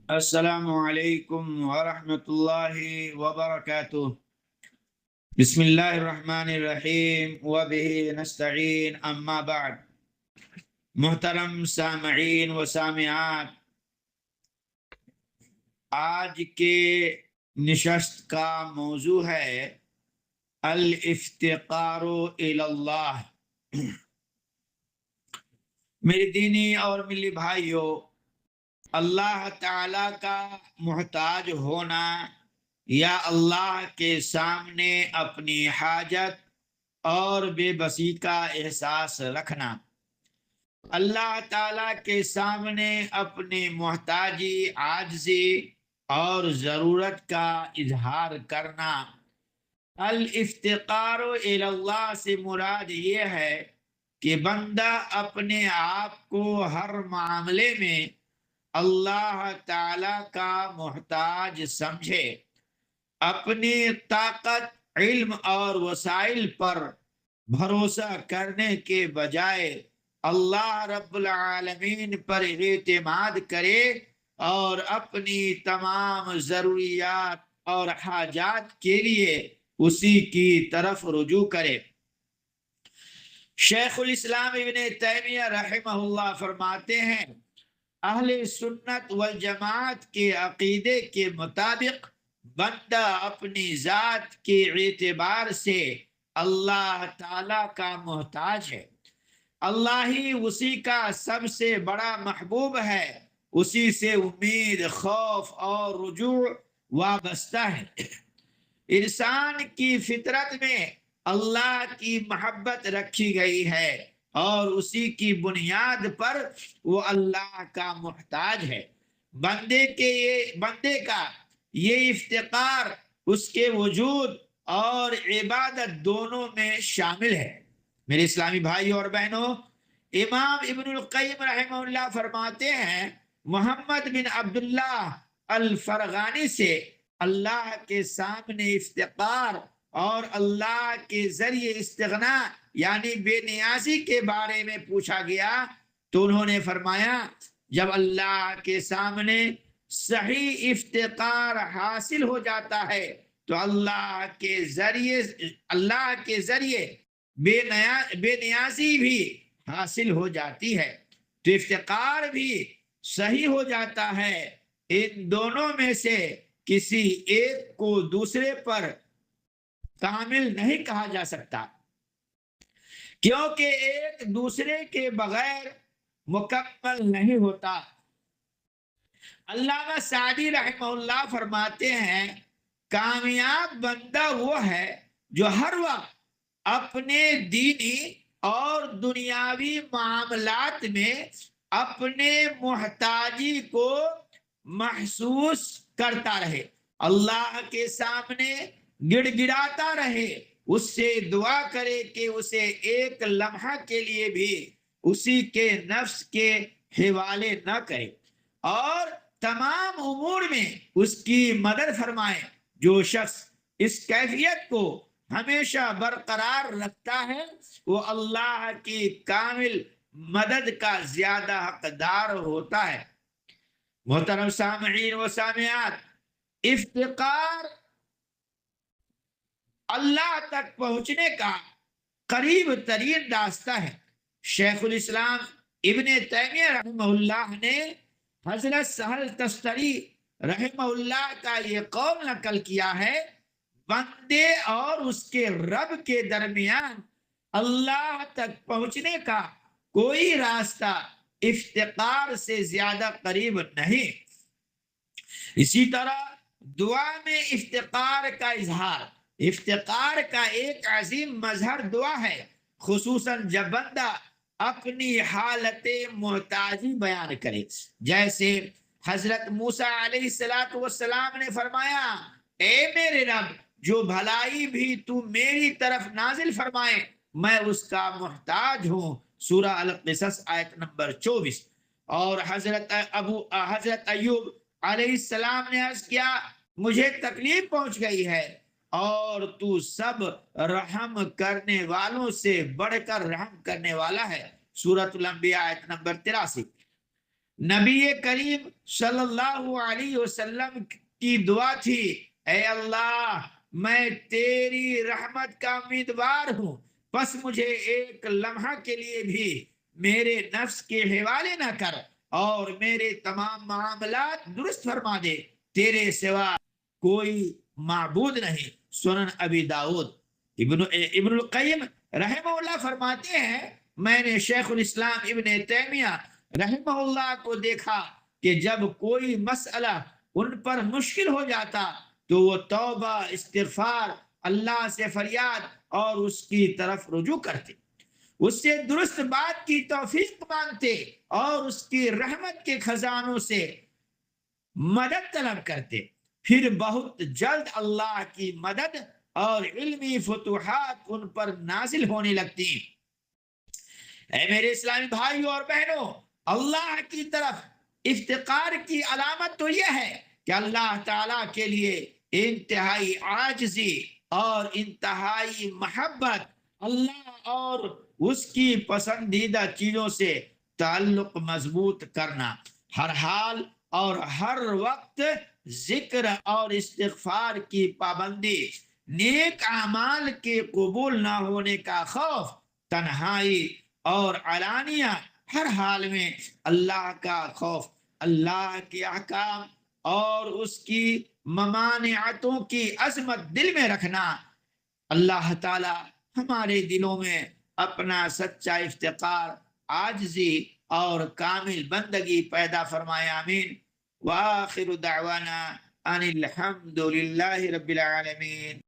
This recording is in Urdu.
السلام علیکم ورحمۃ اللہ وبرکاتہ۔ بسم اللہ الرحمن الرحیم وبہ نستعین، اما بعد۔ محترم سامعین و سامعات، آج کے نشست کا موضوع ہے الافتقار الی اللہ۔ میری دینی اور ملی بھائیوں، اللہ تعالی کا محتاج ہونا یا اللہ کے سامنے اپنی حاجت اور بے بسی کا احساس رکھنا، اللہ تعالی کے سامنے اپنی محتاجی، عاجزی اور ضرورت کا اظہار کرنا۔ الافتقار الی اللہ سے مراد یہ ہے کہ بندہ اپنے آپ کو ہر معاملے میں اللہ تعالی کا محتاج سمجھے، اپنی طاقت، علم اور وسائل پر بھروسہ کرنے کے بجائے اللہ رب العالمین پر اعتماد کرے اور اپنی تمام ضروریات اور حاجات کے لیے اسی کی طرف رجوع کرے۔ شیخ الاسلام ابن تیمیہ رحمہ اللہ فرماتے ہیں، اہل سنت والجماعت کے عقیدے کے مطابق بندہ اپنی ذات کے اعتبار سے اللہ تعالی کا محتاج ہے۔ اللہ ہی اسی کا سب سے بڑا محبوب ہے، اسی سے امید، خوف اور رجوع وابستہ ہے۔ انسان کی فطرت میں اللہ کی محبت رکھی گئی ہے اور اسی کی بنیاد پر وہ اللہ کا محتاج ہے۔ بندے کا یہ افتقار اس کے وجود اور عبادت دونوں میں شامل ہے۔ میرے اسلامی بھائی اور بہنوں، امام ابن القیم رحمہ اللہ فرماتے ہیں، محمد بن عبداللہ الفرغانی سے اللہ کے سامنے افتقار اور اللہ کے ذریعے استغنا یعنی بے نیازی کے بارے میں پوچھا گیا تو انہوں نے فرمایا، جب اللہ کے سامنے صحیح افتقار حاصل ہو جاتا ہے تو اللہ کے ذریعے بے نیازی بھی حاصل ہو جاتی ہے، تو افتقار بھی صحیح ہو جاتا ہے۔ ان دونوں میں سے کسی ایک کو دوسرے پر کامل نہیں کہا جا سکتا، کیونکہ ایک دوسرے کے بغیر مکمل نہیں ہوتا۔ علامہ سعدی رحمہ اللہ فرماتے ہیں، کامیاب بندہ وہ ہے جو ہر وقت اپنے دینی اور دنیاوی معاملات میں اپنے محتاجی کو محسوس کرتا رہے، اللہ کے سامنے گڑ گڑاتا رہے، اس سے دعا کرے کہ اسے ایک لمحہ کے لیے بھی اسی کے نفس کے حوالے نہ کرے اور تمام امور میں اس کی مدد فرمائے۔ جو شخص اس کیفیت کو ہمیشہ برقرار رکھتا ہے وہ اللہ کی کامل مدد کا زیادہ حقدار ہوتا ہے۔ محترم سامعین و سامعات، افتقار اللہ تک پہنچنے کا قریب ترین راستہ ہے۔ شیخ الاسلام ابن تیمیہ رحمہ اللہ نے حضرت سہل تستری رحمہ اللہ کا یہ قول نقل کیا ہے، بندے اور اس کے رب کے درمیان اللہ تک پہنچنے کا کوئی راستہ افتقار سے زیادہ قریب نہیں۔ اسی طرح دعا میں افتقار کا اظہار، افتقار کا ایک عظیم مظہر دعا ہے، خصوصاً جب بندہ اپنی حالت محتاجی بیان کرے، جیسے حضرت موسیٰ علیہ السلام نے فرمایا، اے میرے رب، جو بھلائی بھی تو میری طرف نازل فرمائے میں اس کا محتاج ہوں، سورہ القصص آیت نمبر 24۔ اور حضرت ایوب علیہ السلام نے عرض کیا، مجھے تکلیف پہنچ گئی ہے اور تو سب رحم کرنے والوں سے بڑھ کر رحم کرنے والا ہے، سورۃ الانبیاء آیت نمبر 83۔ نبی کریم صلی اللہ علیہ وسلم کی دعا تھی، اے اللہ میں تیری رحمت کا امیدوار ہوں، بس مجھے ایک لمحہ کے لیے بھی میرے نفس کے حوالے نہ کر اور میرے تمام معاملات درست فرما دے، تیرے سوا کوئی معبود نہیں۔ سنن ابی داؤد۔ ابن القیم رحمہ اللہ فرماتے ہیں، میں نے شیخ الاسلام ابن تیمیہ رحمہ اللہ کو دیکھا کہ جب کوئی مسئلہ ان پر مشکل ہو جاتا تو وہ توبہ، استغفار، اللہ سے فریاد اور اس کی طرف رجوع کرتے، اس سے درست بات کی توفیق مانگتے اور اس کی رحمت کے خزانوں سے مدد طلب کرتے، پھر بہت جلد اللہ کی مدد اور علمی فتوحات ان پر نازل ہونے لگتی۔ اے میرے اسلامی بھائیوں اور بہنوں، اللہ کی طرف افتقار کی علامت تو یہ ہے کہ اللہ تعالیٰ کے لیے انتہائی عاجزی اور انتہائی محبت، اللہ اور اس کی پسندیدہ چیزوں سے تعلق مضبوط کرنا، ہر حال اور ہر وقت ذکر اور استغفار کی پابندی، نیک اعمال کے قبول نہ ہونے کا خوف، تنہائی اور علانیہ ہر حال میں اللہ کا خوف، اللہ کے احکام اور اس کی ممانعتوں کی عظمت دل میں رکھنا۔ اللہ تعالی ہمارے دلوں میں اپنا سچا افتقار، عاجزی اور کامل بندگی پیدا فرمائے، آمین۔ وآخر دعوانا ان الحمد للہ رب العالمین۔